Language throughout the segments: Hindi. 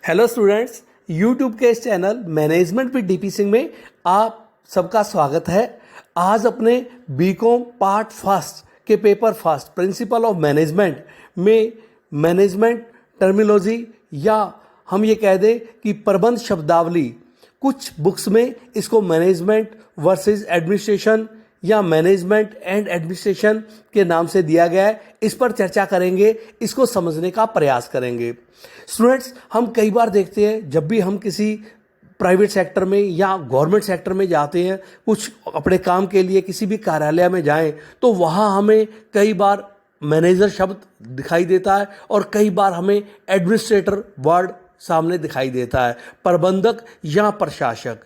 हेलो स्टूडेंट्स, यूट्यूब के इस channel management with DP Singh में आप सबका स्वागत है। आज अपने बीकॉम पार्ट फर्स्ट के paper first principle of management में मैनेजमेंट टर्मिनोलॉजी या हम ये कह दें कि प्रबंध शब्दावली, कुछ बुक्स में इसको मैनेजमेंट वर्सेस एडमिनिस्ट्रेशन या मैनेजमेंट एंड एडमिनिस्ट्रेशन के नाम से दिया गया है। इस पर चर्चा करेंगे, इसको समझने का प्रयास करेंगे। स्टूडेंट्स, हम कई बार देखते हैं जब भी हम किसी प्राइवेट सेक्टर में या गवर्नमेंट सेक्टर में जाते हैं, कुछ अपने काम के लिए किसी भी कार्यालय में जाएं, तो वहाँ हमें कई बार मैनेजर शब्द दिखाई देता है और कई बार हमें एडमिनिस्ट्रेटर वर्ड सामने दिखाई देता है, प्रबंधक या प्रशासक।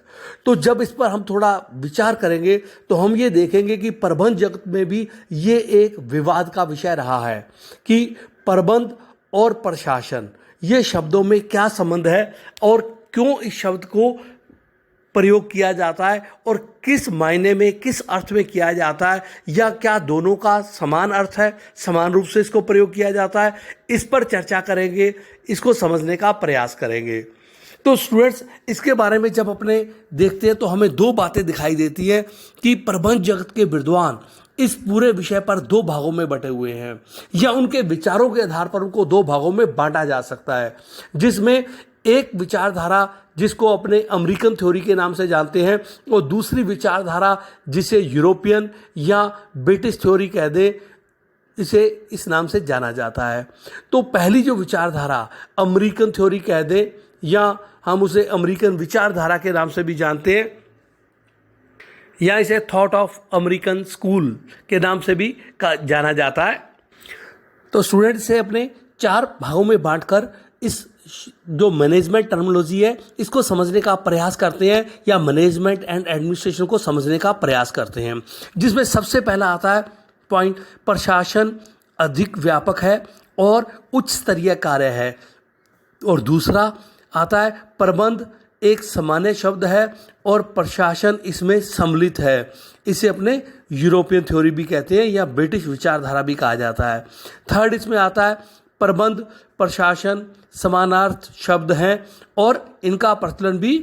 तो जब इस पर हम थोड़ा विचार करेंगे तो हम ये देखेंगे कि प्रबंध जगत में भी ये एक विवाद का विषय रहा है कि प्रबंध और प्रशासन ये शब्दों में क्या संबंध है और क्यों इस शब्द को प्रयोग किया जाता है और किस मायने में, किस अर्थ में किया जाता है, या क्या दोनों का समान अर्थ है, समान रूप से इसको प्रयोग किया जाता है। इस पर चर्चा करेंगे, इसको समझने का प्रयास करेंगे। तो स्टूडेंट्स, इसके बारे में जब अपने देखते हैं तो हमें दो बातें दिखाई देती हैं कि प्रबंध जगत के विद्वान इस पूरे विषय पर दो भागों में बटे हुए हैं, या उनके विचारों के आधार पर उनको दो भागों में बांटा जा सकता है, जिसमें एक विचारधारा जिसको अपने अमेरिकन थ्योरी के नाम से जानते हैं और दूसरी विचारधारा जिसे यूरोपियन या ब्रिटिश थ्योरी कह दे, इसे इस नाम से जाना जाता है। तो पहली जो विचारधारा अमेरिकन थ्योरी कह दे या हम उसे अमेरिकन विचारधारा के नाम से भी जानते हैं, या इसे थॉट ऑफ अमेरिकन स्कूल के नाम से भी जाना जाता है। तो स्टूडेंट से अपने चार भागों में बांटकर इस जो मैनेजमेंट टर्मिनोलॉजी है इसको समझने का प्रयास करते हैं, या मैनेजमेंट एंड एडमिनिस्ट्रेशन को समझने का प्रयास करते हैं, जिसमें सबसे पहला आता है पॉइंट, प्रशासन अधिक व्यापक है और उच्च स्तरीय कार्य है। और दूसरा आता है प्रबंध एक सामान्य शब्द है और प्रशासन इसमें सम्मिलित है। इसे अपने यूरोपियन थ्योरी भी कहते हैं या ब्रिटिश विचारधारा भी कहा जाता है। थर्ड इसमें आता है प्रबंध प्रशासन समानार्थ शब्द हैं और इनका प्रचलन भी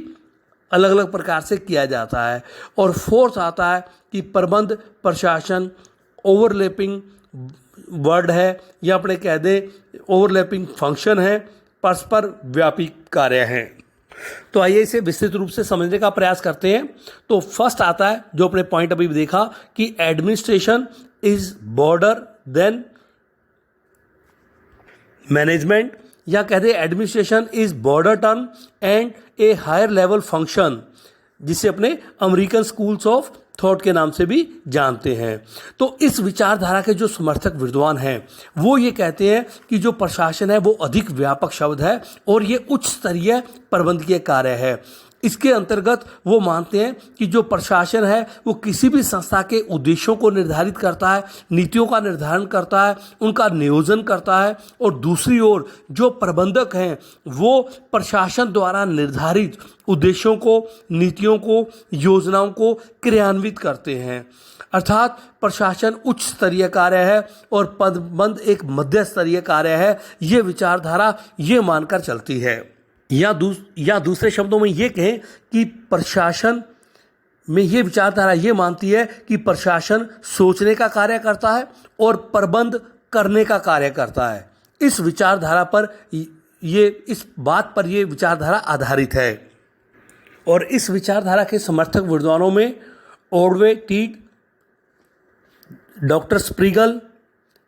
अलग अलग प्रकार से किया जाता है। और फोर्थ आता है कि प्रबंध प्रशासन ओवरलैपिंग वर्ड है, या अपने कह दें ओवरलैपिंग फंक्शन है, परस्पर व्यापी कार्य हैं। तो आइए इसे विस्तृत रूप से समझने का प्रयास करते हैं। तो फर्स्ट आता है जो अपने पॉइंट अभी देखा कि administration is broader than management, या कहते हैं administration is broader term and a higher level function, जिसे अपने अमेरिकन स्कूल्स ऑफ थॉट के नाम से भी जानते हैं। तो इस विचारधारा के जो समर्थक विद्वान हैं वो ये कहते हैं कि जो प्रशासन है वो अधिक व्यापक शब्द है और ये उच्च स्तरीय प्रबंधकीय कार्य है। इसके अंतर्गत वो मानते हैं कि जो प्रशासन है वो किसी भी संस्था के उद्देश्यों को निर्धारित करता है, नीतियों का निर्धारण करता है, उनका नियोजन करता है, और दूसरी ओर जो प्रबंधक हैं वो प्रशासन द्वारा निर्धारित उद्देश्यों को, नीतियों को, योजनाओं को क्रियान्वित करते हैं। अर्थात प्रशासन उच्च स्तरीय कार्य है और प्रबंध एक मध्य स्तरीय कार्य है। ये विचारधारा ये मानकर चलती है, या दूसरे शब्दों में ये कहें कि प्रशासन में ये विचारधारा ये मानती है कि प्रशासन सोचने का कार्य करता है और प्रबंध करने का कार्य करता है। इस विचारधारा पर इस बात पर ये विचारधारा आधारित है। और इस विचारधारा के समर्थक विद्वानों में ऑर्डवे टीड, डॉक्टर स्प्रीगल,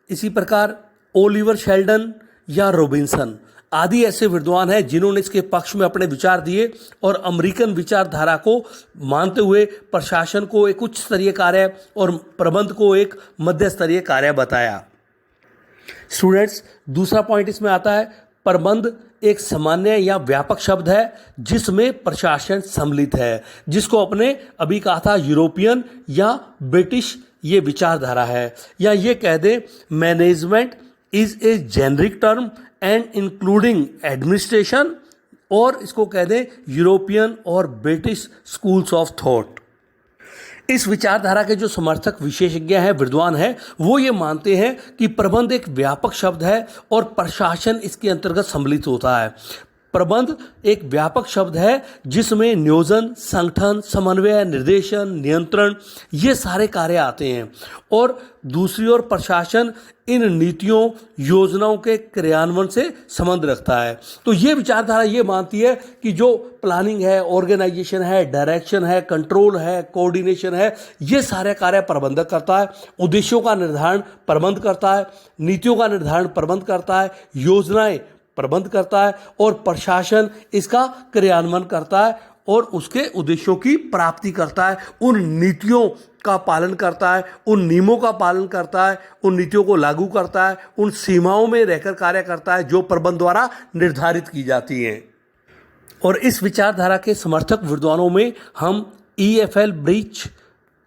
इसी प्रकार ओलिवर शेल्डन या रॉबिन्सन आदि ऐसे विद्वान हैं जिन्होंने इसके पक्ष में अपने विचार दिए और अमेरिकन विचारधारा को मानते हुए प्रशासन को एक उच्च स्तरीय कार्य और प्रबंध को एक मध्य स्तरीय कार्य बताया। स्टूडेंट्स, दूसरा पॉइंट इसमें आता है प्रबंध एक सामान्य या व्यापक शब्द है जिसमें प्रशासन सम्मिलित है, जिसको अपने अभी कहा था यूरोपियन या ब्रिटिश ये विचारधारा है। या ये कह दें management is a generic term and including administration, और इसको कह दें यूरोपियन और ब्रिटिश स्कूल्स ऑफ थॉट। इस विचारधारा के जो समर्थक विशेषज्ञ हैं, विद्वान हैं, वो ये मानते हैं कि प्रबंध एक व्यापक शब्द है और प्रशासन इसके अंतर्गत सम्मिलित होता है। प्रबंध एक व्यापक शब्द है जिसमें नियोजन, संगठन, समन्वय, निर्देशन, नियंत्रण ये सारे कार्य आते हैं। और दूसरी ओर प्रशासन इन नीतियों, योजनाओं के क्रियान्वयन से संबंध रखता है। तो ये विचारधारा ये मानती है कि जो प्लानिंग है, ऑर्गेनाइजेशन है, डायरेक्शन है, कंट्रोल है, कोऑर्डिनेशन है, ये सारे कार्य प्रबंधक करता है। उद्देश्यों का निर्धारण प्रबंध करता है, नीतियों का निर्धारण प्रबंध करता है, योजनाएं प्रबंध करता है और प्रशासन इसका क्रियान्वयन करता है और उसके उद्देश्यों की प्राप्ति करता है, उन नीतियों का पालन करता है, उन नियमों का पालन करता है, उन नीतियों को लागू करता है, उन सीमाओं में रहकर कार्य करता है जो प्रबंध द्वारा निर्धारित की जाती हैं। और इस विचारधारा के समर्थक विद्वानों में हम EFL ब्रीच,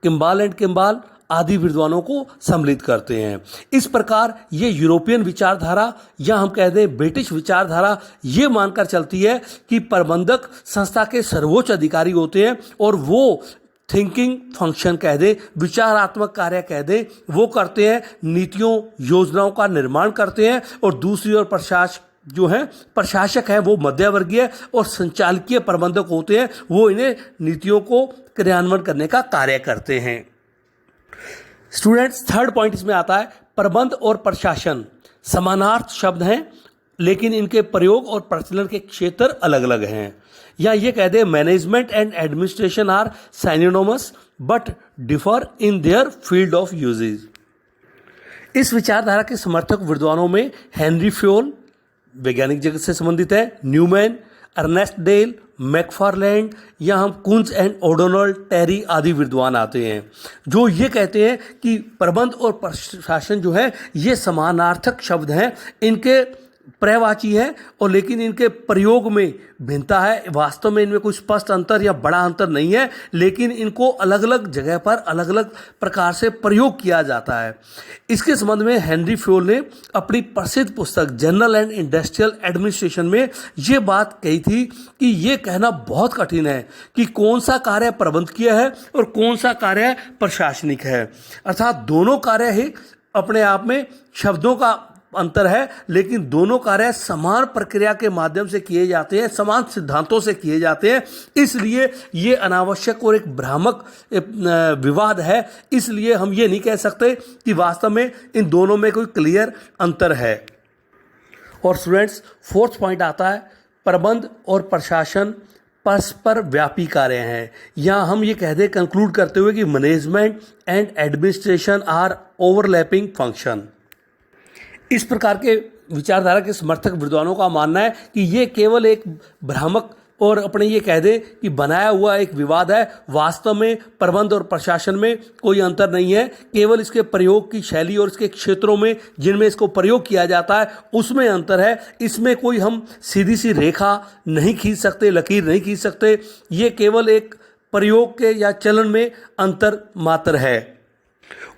किम्बाल एंड किम्बाल आदि विद्वानों को सम्मिलित करते हैं। इस प्रकार ये यूरोपियन विचारधारा या हम कह दें ब्रिटिश विचारधारा ये मानकर चलती है कि प्रबंधक संस्था के सर्वोच्च अधिकारी होते हैं और वो थिंकिंग फंक्शन कह दें, विचारात्मक कार्य कह दें, वो करते हैं, नीतियों, योजनाओं का निर्माण करते हैं। और दूसरी ओर प्रशासक हैं वो मध्यवर्गीय और संचालकीय प्रबंधक होते हैं, वो इन्हें नीतियों को क्रियान्वयन करने का कार्य करते हैं। स्टूडेंट्स, थर्ड पॉइंट इसमें आता है, प्रबंध और प्रशासन समानार्थ शब्द हैं लेकिन इनके प्रयोग और प्रचलन के क्षेत्र अलग अलग हैं। या ये कह दे management and administration are synonymous but differ in their field of usages. इस विचारधारा के समर्थक विद्वानों में हेनरी फ्योल वैज्ञानिक जगत से संबंधित है, न्यूमैन, अर्नेस्ट डेल, मैकफारलैंड या हम कुंज एंड ओडोनल, टेरी आदि विद्वान आते हैं जो ये कहते हैं कि प्रबंध और प्रशासन जो है ये समानार्थक शब्द हैं, इनके पर्यायवाची है और लेकिन इनके प्रयोग में भिन्नता है। वास्तव में इनमें कोई स्पष्ट अंतर या बड़ा अंतर नहीं है, लेकिन इनको अलग अलग जगह पर अलग अलग प्रकार से प्रयोग किया जाता है। इसके संबंध में हेनरी फ्योल ने अपनी प्रसिद्ध पुस्तक जनरल एंड इंडस्ट्रियल एडमिनिस्ट्रेशन में ये बात कही थी कि ये कहना बहुत कठिन है कि कौन सा कार्य प्रबंधकीय है और कौन सा कार्य प्रशासनिक है। अर्थात दोनों कार्य ही अपने आप में शब्दों का अंतर है, लेकिन दोनों कार्य समान प्रक्रिया के माध्यम से किए जाते हैं, समान सिद्धांतों से किए जाते हैं। इसलिए ये अनावश्यक और एक भ्रामक विवाद है। इसलिए हम ये नहीं कह सकते कि वास्तव में इन दोनों में कोई क्लियर अंतर है। और स्टूडेंट्स, फोर्थ पॉइंट आता है, प्रबंध और प्रशासन परस्पर व्यापी कार्य हैं। या हम ये कह दें कंक्लूड करते हुए कि management and administration are overlapping function. इस प्रकार के विचारधारा के समर्थक विद्वानों का मानना है कि ये केवल एक भ्रामक और अपने ये कह दें कि बनाया हुआ एक विवाद है। वास्तव में प्रबंध और प्रशासन में कोई अंतर नहीं है, केवल इसके प्रयोग की शैली और इसके क्षेत्रों में जिनमें इसको प्रयोग किया जाता है उसमें अंतर है। इसमें कोई हम सीधी सी रेखा नहीं खींच सकते, लकीर नहीं खींच सकते। ये केवल एक प्रयोग के या चलन में अंतर मात्र है।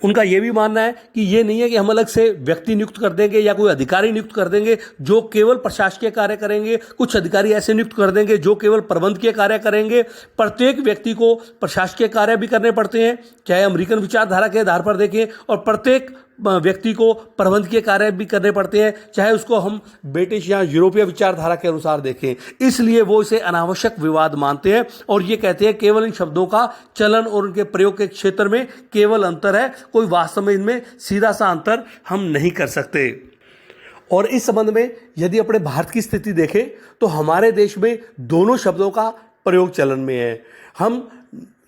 उनका यह भी मानना है कि ये नहीं है कि हम अलग से व्यक्ति नियुक्त कर देंगे या कोई अधिकारी नियुक्त कर देंगे जो केवल प्रशासकीय कार्य करेंगे, कुछ अधिकारी ऐसे नियुक्त कर देंगे जो केवल प्रबंधकीय कार्य करेंगे। प्रत्येक व्यक्ति को प्रशासकीय कार्य भी करने पड़ते हैं, चाहे अमेरिकन विचारधारा के आधार पर देखें, और प्रत्येक व्यक्ति को प्रबंधकीय कार्य भी करने पड़ते हैं, चाहे उसको हम ब्रिटिश या यूरोपीय विचारधारा के अनुसार देखें। इसलिए वो इसे अनावश्यक विवाद मानते हैं और ये कहते हैं केवल इन शब्दों का चलन और उनके प्रयोग के क्षेत्र में केवल अंतर है, कोई वास्तव में इनमें सीधा सा अंतर हम नहीं कर सकते। और इस संबंध में यदि अपने भारत की स्थिति देखें तो हमारे देश में दोनों शब्दों का प्रयोग चलन में है। हम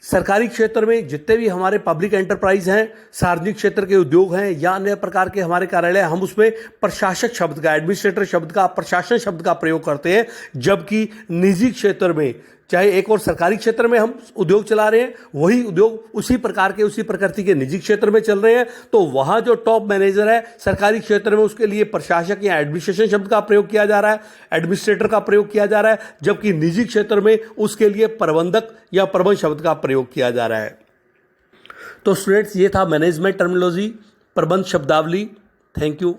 सरकारी क्षेत्र में जितने भी हमारे पब्लिक एंटरप्राइज हैं, सार्वजनिक क्षेत्र के उद्योग हैं या अन्य प्रकार के हमारे कार्यालय, हम उसमें प्रशासक शब्द का, एडमिनिस्ट्रेटर शब्द का, प्रशासन शब्द का प्रयोग करते हैं। जबकि निजी क्षेत्र में, चाहे एक और सरकारी क्षेत्र में हम उद्योग चला रहे हैं, वही उद्योग उसी प्रकार के, उसी प्रकृति के निजी क्षेत्र में चल रहे हैं, तो वहाँ जो टॉप मैनेजर है सरकारी क्षेत्र में उसके लिए प्रशासक या एडमिनिस्ट्रेशन शब्द का प्रयोग किया जा रहा है, एडमिनिस्ट्रेटर का प्रयोग किया जा रहा है, जबकि निजी क्षेत्र में उसके लिए प्रबंधक या प्रबंध शब्द का प्रयोग किया जा रहा है। तो स्टूडेंट्स, ये था मैनेजमेंट टर्मिनोलॉजी, प्रबंध शब्दावली। Thank you.